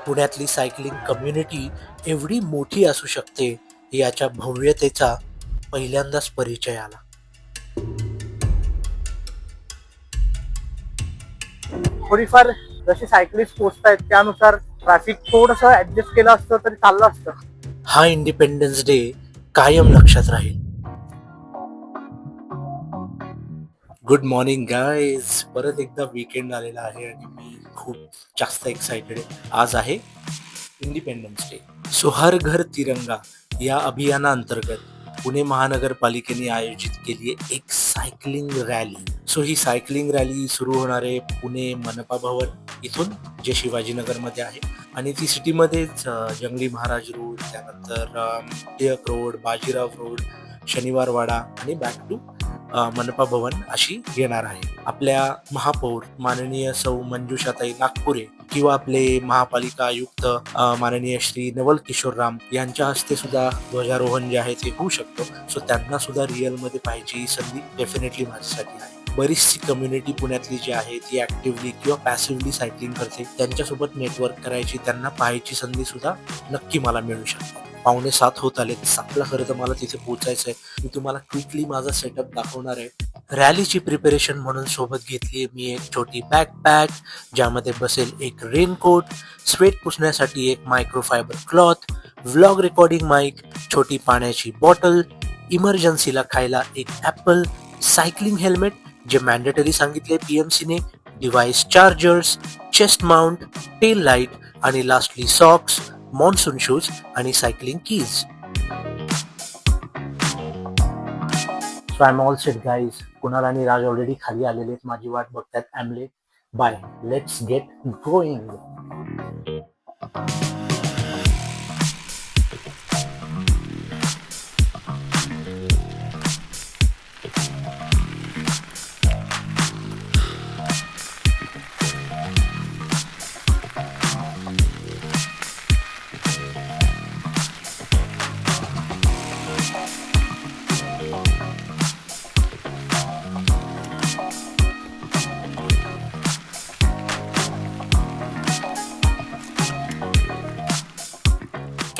पुण्यातली cycling community एवढी मोठी असू शकते याच्या भव्यतेचा पहिल्यांदाच परिचय आला. थोडीफार जशी सायकलिस्ट पोहोचतायत त्यानुसार ट्रॅफिक थोडस ऍडजस्ट केलं असतं तरी चाललं असतं. हा इंडिपेंडन्स डे कायम लक्षात राहील. Good morning guys. परत एकदा वीकेंड आलेला आहे आणि मी खूप जास्त एक्साइटेड आहे. आज आहे इंडिपेंडन्स डे. सो हर घर तिरंगा या अभियानाअंतर्गत पुणे महानगरपालिकेने आयोजित केली आहे एक सायकलिंग रॅली. सो ही सायकलिंग रॅली सुरू होणार आहे पुणे मनपा भवन इथून, जे शिवाजीनगरमध्ये आहे, आणि ती सिटीमध्येच जंगली महाराज रोड, त्यानंतर टिळक रोड, बाजीराव रोड, शनिवार वाडा आणि बॅक टू मनपा भवन अशी येणार आहे. आपल्या महापौर माननीय सौ मंजुषाताई नागपुरे किंवा आपले महापालिका आयुक्त माननीय श्री नवल किशोर राम यांच्या हस्ते सुद्धा ध्वजारोहण जे आहे ते होऊ शकतो. सो त्यांना सुद्धा रिअल मध्ये पाहायची संधी डेफिनेटली माझ्यासाठी आहे. बरीचशी कम्युनिटी पुण्यातली जी आहे ती ऍक्टिव्हली किंवा पॅसिव्हली सायकलिंग करते. त्यांच्यासोबत नेटवर्क करायची, त्यांना पाहायची संधी सुद्धा नक्की मला मिळू शकते. 6:45 होत आले. 7ला खरं तर मला तिथे पोहोचायचंय. मी तुम्हाला क्विकली माझा सेटअप दाखवणार आहे. रॅलीची प्रिपरेशन म्हणून सोबत घेतली मी एक छोटी बॅकपॅक, ज्यामध्ये बसेल एक रेनकोट, स्वेट पुसण्यासाठी एक microfibre cloth, vlog recording mic, छोटी पाण्याची बॉटल, इमर्जन्सीला खायला एक ॲपल, सायकलिंग हेल्मेट जे मॅन्डेटरी सांगितले पीएमसीने, device chargers, chest mount, tail light आणि लास्टली सॉक्स, मॉन्सून शूज आणि cycling keys. So I am all set guys. Kunal आणि राज ऑलरेडी खाली आलेले आहेत, माझी वाट बघतात. ॲमले बाय, लेट्स गेट गोईंग.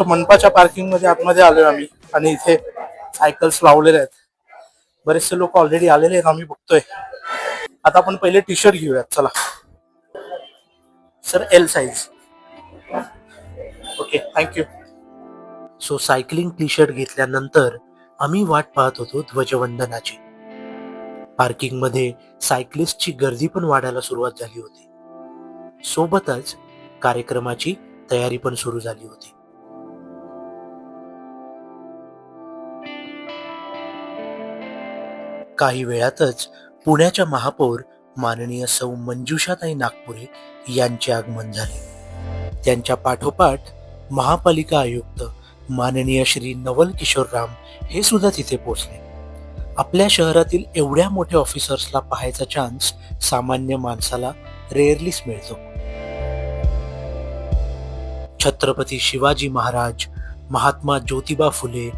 मनपाच्या पार्किंग मध्ये आतमध्ये आलोय आम्ही आणि इथे सायकल्स लावलेले आहेत. बरेचसे लोक ऑलरेडी आलेले आहेत, आम्ही बघतोय. आता आपण पहिले टी शर्ट घेऊयात. चला sir, L size. Okay, thank you. So cycling T shirt घेतल्यानंतर आम्ही वाट पाहत होतो ध्वजवंदनाची. पार्किंग मध्ये सायकलिस्टची गर्दी पण वाढायला सुरुवात झाली होती. सोबतच कार्यक्रमाची तयारी पण सुरू झाली होती. काही वेळातच पुण्याच्या महापौर माननीय सौ मंजुषाताई नागपुरे यांचे आगमन झाले. त्यांच्या पाठोपाठ महापालिका आयुक्त माननीय श्री नवल किशोर राम हे सुद्धा तिथे पोहोचले. आपल्या शहरातील एवढ्या मोठ्या ऑफिसर्सला पाहायचा चान्स सामान्य माणसाला रेअरलीच मिळतो. छत्रपती शिवाजी महाराज, महात्मा ज्योतिबा फुले,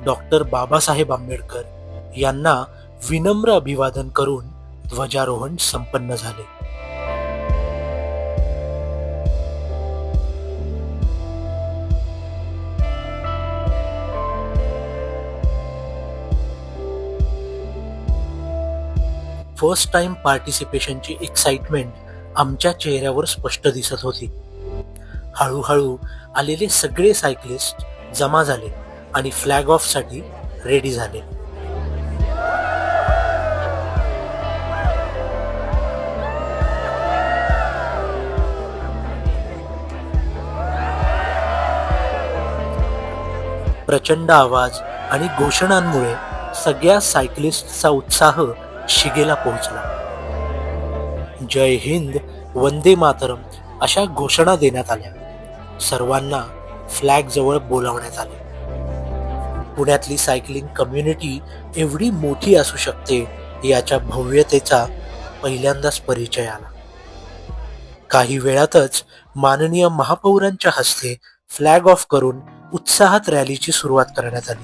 डॉक्टर बाबासाहेब आंबेडकर यांना विनम्र अभिवादन करून ध्वजारोहण संपन्न झाले. फर्स्ट टाइम पार्टिसिपेशनची एक्साइटमेंट आमच्या चेहऱ्यावर स्पष्ट दिसत होती. हळूहळू आलेले सगळे सायकलिस्ट जमा झाले आणि फ्लॅग ऑफ साठी रेडी झाले. प्रचंड आवाज आणि घोषणांमुळे सगळ्या सायकलिस्टचा उत्साह शिगेला पोहोचला. जय हिंद, वंदे मातरम अशा घोषणा देण्यात आल्या. सर्वांना फ्लॅग जवळ बोलावण्यात आले. पुण्यातली सायकलिंग कम्युनिटी एवढी मोठी असू शकते याच्या भव्यतेचा पहिल्यांदाच परिचय आला. काही वेळातच माननीय महापौरांच्या हस्ते फ्लॅग ऑफ करून उत्साहात रॅलीची सुरुवात करण्यात आली.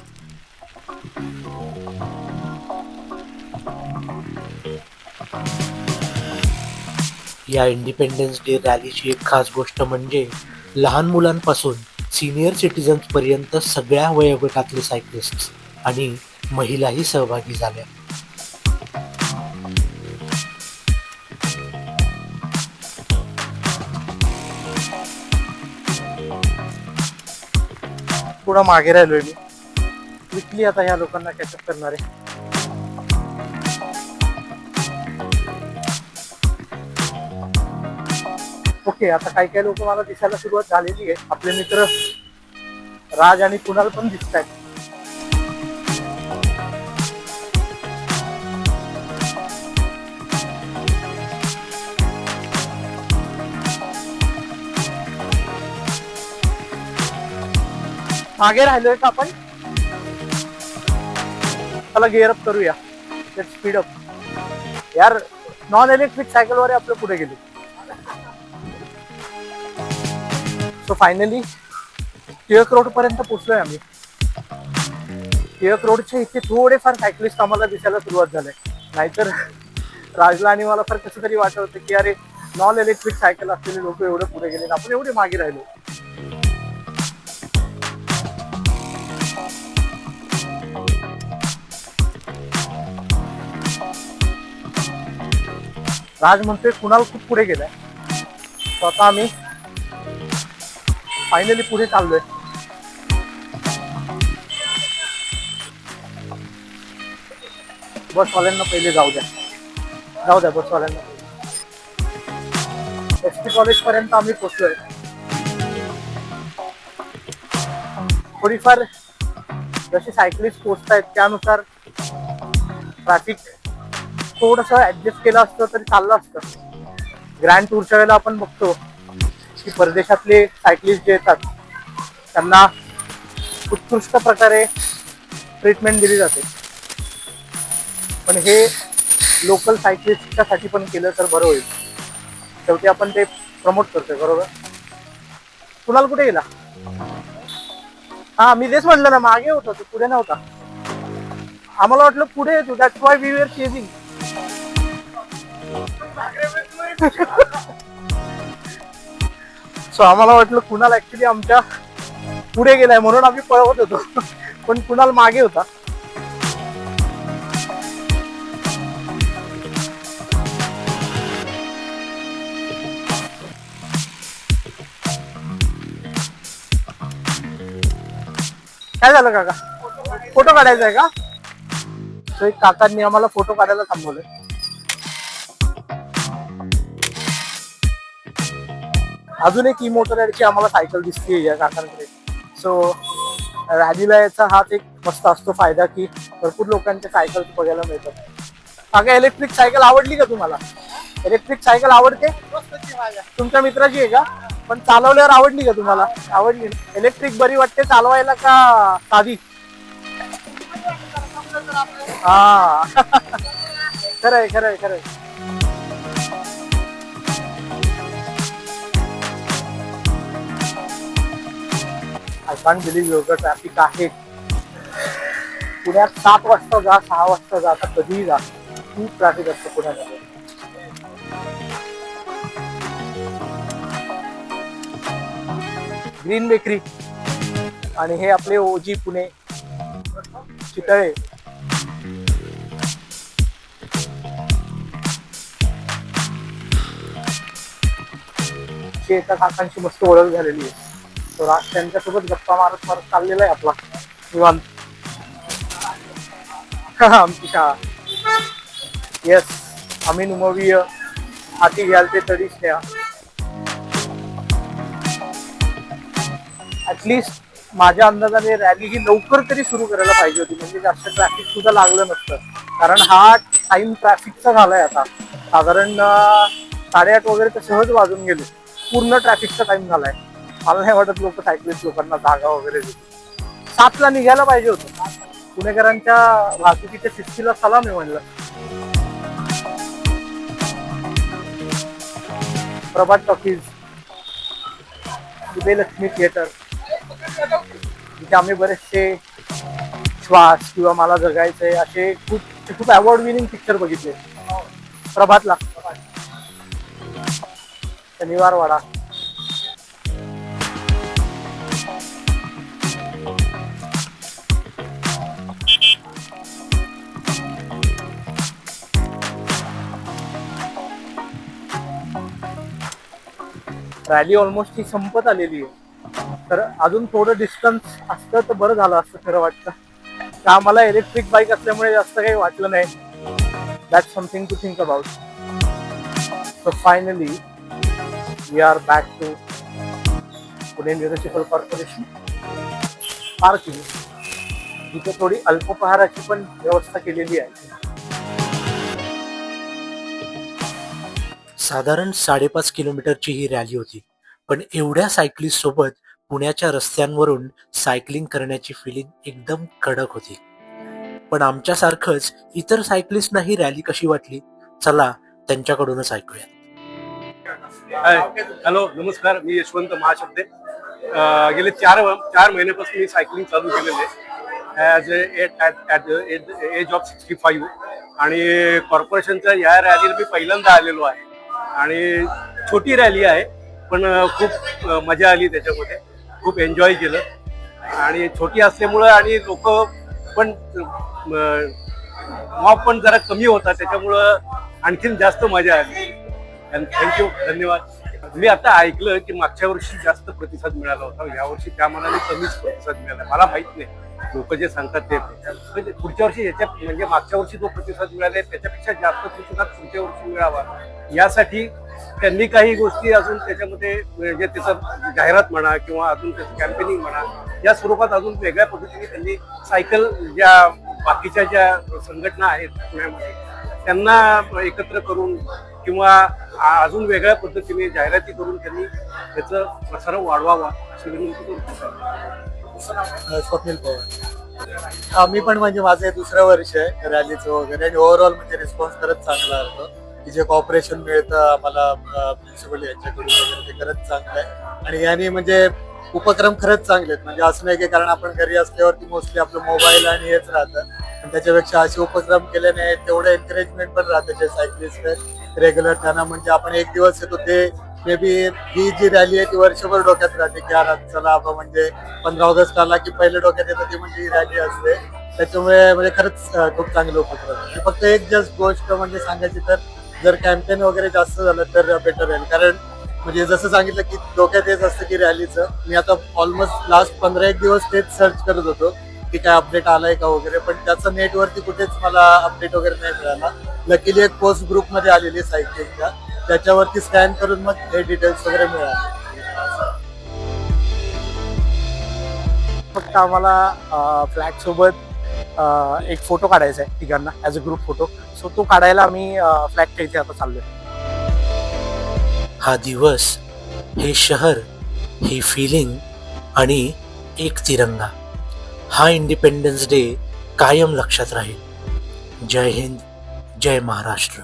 या इंडिपेंडन्स डे रॅलीची एक खास गोष्ट म्हणजे लहान मुलांपासून सिनियर सिटीजन्स पर्यंत सगळ्या वयोगटातले सायकलिस्ट आणि महिलाही सहभागी झाल्या. थोडा मागे राहिलोय मी. क्विकली आता ह्या लोकांना कॅचअप करणार आहे. ओके, आता काही काही लोक मला दिसायला सुरुवात झालेली आहे. आपले मित्र राज आणि कुणाल पण दिसत आहेत. मागे राहिलोय का आपण? चला गिअर अप करूया. Let's speed up. यार नॉन इलेक्ट्रिक सायकल वर आपलं पुढे गेलो. सो फायनली टिळक रोड पर्यंत पोहोचलोय आम्ही. टिळक रोडच्या इथे थोडेफार सायकलिस्ट आम्हाला दिसायला सुरुवात झाले. नाहीतर राजला आणि मला फार कसं तरी वाटत होतं की अरे नॉन इलेक्ट्रिक सायकल असलेले लोक एवढे पुढे गेले, आपण एवढे मागे राहिलो. राज म्हणतोय कुणाल खूप पुढे गेलाय. स्वतः आम्ही फायनली पुढे चाललोय. बसवाल्यांना पहिले जाऊ द्या बसवाल्यांना. एसटी कॉलेज पर्यंत आम्ही पोहोचलोय. थोडीफार जसे सायकलिस्ट पोहोचतायत त्यानुसार ट्रॅफिक थोडस ऍडजस्ट केलं असतं तरी चाललं असतं. ग्रँड टूरच्या वेळेला आपण बघतो की परदेशातले सायकलिस्ट जे येतात त्यांना उत्कृष्ट प्रकारे ट्रीटमेंट दिली जाते. पण हे लोकल सायकलिस्टच्या साठी पण केलं तर बरं होईल. शेवटी आपण ते प्रमोट करतोय, बरोबर. कुणाल कुठे गेला? हा, मी तेच म्हटलं ना, मागे होता तो, पुढे नव्हता. आम्हाला वाटलं पुढे येतो. That's why we were chasing. सो आम्हाला वाटलं कुणाल ऍक्च्युली आमच्या पुढे गेलाय म्हणून आम्ही पळवत होतो. पण कुणाल मागे होता. काय झालं काका? फोटो काढायचा आहे का? तो एक काकांनी आम्हाला फोटो काढायला थांबवलंय. अजून एक मोटरची आम्हाला सायकल दिसते या काकांकडे. सो रॅलीला याचा हाच एक मस्त असतो फायदा की भरपूर लोकांच्या सायकल बघायला मिळतात. काका, इलेक्ट्रिक सायकल आवडली का तुम्हाला? इलेक्ट्रिक सायकल आवडते? तुमच्या मित्राची आहे का? पण चालवल्यावर आवडली का तुम्हाला? आवडली. इलेक्ट्रिक बरी वाटते चालवायला का साधी? हा. खरंय खरंय खरंय. आय कांट बिलीव्ह एवढं ट्रॅफिक आहे. पुण्यात 7 वाजता जा, 6 वाजता जा, आता कधीही जा, खूप ट्रॅफिक असतं पुण्यामध्ये. ग्रीन बेकरी आणि हे आपले ओजी पुणे चितळे. एका काकांची मस्त ओळख झालेली आहे. तो राज त्यांच्यासोबत गप्पा मारत मारत चाललेला आहे आपला निवांत. आमची शाळा. येस, आम्ही नुमवीय हाती घ्याल ते तरी स्नेहा. ऍटलिस्ट माझ्या अंदाजाने रॅली ही लवकर तरी सुरू करायला पाहिजे होती, म्हणजे जास्त ट्रॅफिक सुद्धा लागलं नसतं. कारण हा टाइम ट्रॅफिकचा झालाय आता. साधारण 8:30 वगैरे तर सहज वाजून गेले. पूर्ण ट्रॅफिकचा टाइम झालाय. मला नाही वाटत लोक सायकलिस्ट लोकांना जागा वगैरे देतील. 7ला निघायला पाहिजे होतं. पुणेकरांच्या वाहतुकीच्या शिस्तीला सलाम आहे म्हणलं. प्रभात टॉकीज, लक्ष्मी थिएटर, जिथे आम्ही बरेचसे श्वास किंवा मला जगायचंय असे खूप अवॉर्ड विनिंग पिक्चर बघितले. प्रभातला, शनिवार वाडा, रॅली ऑलमोस्ट ही संपत आलेली आहे, तर अजून थोडं डिस्टन्स असतं तर बरं झालं असतं खरं वाटतं. तर आम्हाला इलेक्ट्रिक बाईक असल्यामुळे जास्त काही वाटलं नाही. That's something to think about. So finally we are back to Pune municipal corporation parking. तिथे थोडी अल्पोपहाराची पण व्यवस्था केलेली आहे. साधारण 5.5 किलोमीटरची ही रॅली होती, पण एवढ्या सायकलिस्ट सोबत पुण्याच्या रस्त्यांवरून सायकलिंग करण्याची फिलिंग एकदम कडक होती. पण आमच्यासारखंच इतर सायकलिस्टना ही रॅली कशी वाटली, चला त्यांच्याकडूनच ऐकूया. हाय, हॅलो, नमस्कार. मी यशवंत महाशब्दे. गेले 4 महिन्यापासून मी सायकलिंग चालू केलेलं आहे ॲट एज ऑफ 65. आणि कॉर्पोरेशनच्या या रॅलीला मी पहिल्यांदा आलेलो आहे. आणि छोटी रॅली आहे, पण खूप मजा आली त्याच्यामध्ये. खूप एन्जॉय केलं. आणि छोटी असल्यामुळं आणि लोक पण मॉब पण जरा कमी होता, त्याच्यामुळं आणखीन जास्त मजा आली. थँक्यू, धन्यवाद. मी आता ऐकलं की मागच्या वर्षी जास्त प्रतिसाद मिळाला होता, यावर्षी त्या मनाने कमीच प्रतिसाद मिळाला. मला माहित नाही, लोक जे सांगतात ते. म्हणजे पुढच्या वर्षी याच्या म्हणजे मागच्या वर्षी जो प्रतिसाद मिळाला त्याच्यापेक्षा जास्त प्रतिसाद पुढच्या वर्षी मिळावा, यासाठी त्यांनी काही गोष्टी अजून त्याच्यामध्ये म्हणजे त्याचं जाहिरात म्हणा किंवा अजून त्याचं कॅम्पेनिंग म्हणा, या स्वरूपात अजून वेगळ्या पद्धतीने त्यांनी सायकल ज्या बाकीच्या ज्या संघटना आहेत पुण्यामध्ये त्यांना एकत्र करून किंवा अजून वेगळ्या पद्धतीने जाहिराती करून त्यांनी त्याचं प्रसार वाढवावा अशी विनंती करतो. स्वप्नील पवार. मी पण म्हणजे माझं हे दुसरं वर्ष आहे रॅलीचं वगैरे, आणि ओव्हरऑल म्हणजे रिस्पॉन्स खरंच चांगला होतो. की जे कॉपरेशन मिळतं आम्हाला म्युन्सिपल यांच्याकडून वगैरे ते खरंच चांगलं आहे. आणि याने म्हणजे उपक्रम खरंच चांगले आहेत. म्हणजे असं नाही की कारण आपण घरी असल्यावरती मोस्टली आपलं मोबाईल आणि हेच राहतं, आणि त्याच्यापेक्षा असे उपक्रम केल्याने तेवढं एनकरेजमेंट पण राहतं जे सायकलिस्ट आहेत रेग्युलर. त्यांना म्हणजे आपण एक दिवस येतो ते may be he G rally आहे ती वर्षभर डोक्यात राहते की यार चला आपण म्हणजे 15 ऑगस्ट आला की पहिलं डोक्यात येतं ती म्हणजे ही रॅली असते. त्याच्यामुळे म्हणजे खरंच खूप चांगलं उपक्रम. फक्त एक जस्ट गोष्ट म्हणजे सांगायची तर जर कॅम्पेन वगैरे जास्त झालं तर बेटर राहील. कारण म्हणजे जसं सांगितलं की डोक्यात येत असतं की रॅलीचं, मी आता ऑलमोस्ट लास्ट 15-1 दिवस तेच सर्च करत होतो की काय अपडेट आलाय का वगैरे, पण त्याचं नेटवरती कुठेच मला अपडेट वगैरे नाही मिळाला. लकीली एक पोस्ट ग्रुपमध्ये आलेली सायकलिंगच्या, त्याच्यावरती स्कॅन करून मग हे डिटेल्स वगैरे मिळाले. फक्त आम्हाला फ्लॅग सोबत एक फोटो काढायचा आहे तिघांना as a group photo. So तो काढायला आम्ही फ्लॅगच्या इथे आता चाललोय. हा दिवस, हे शहर, ही फिलिंग आणि एक तिरंगा, हा इंडिपेंडन्स डे कायम लक्षात राहील. जय हिंद, जय महाराष्ट्र.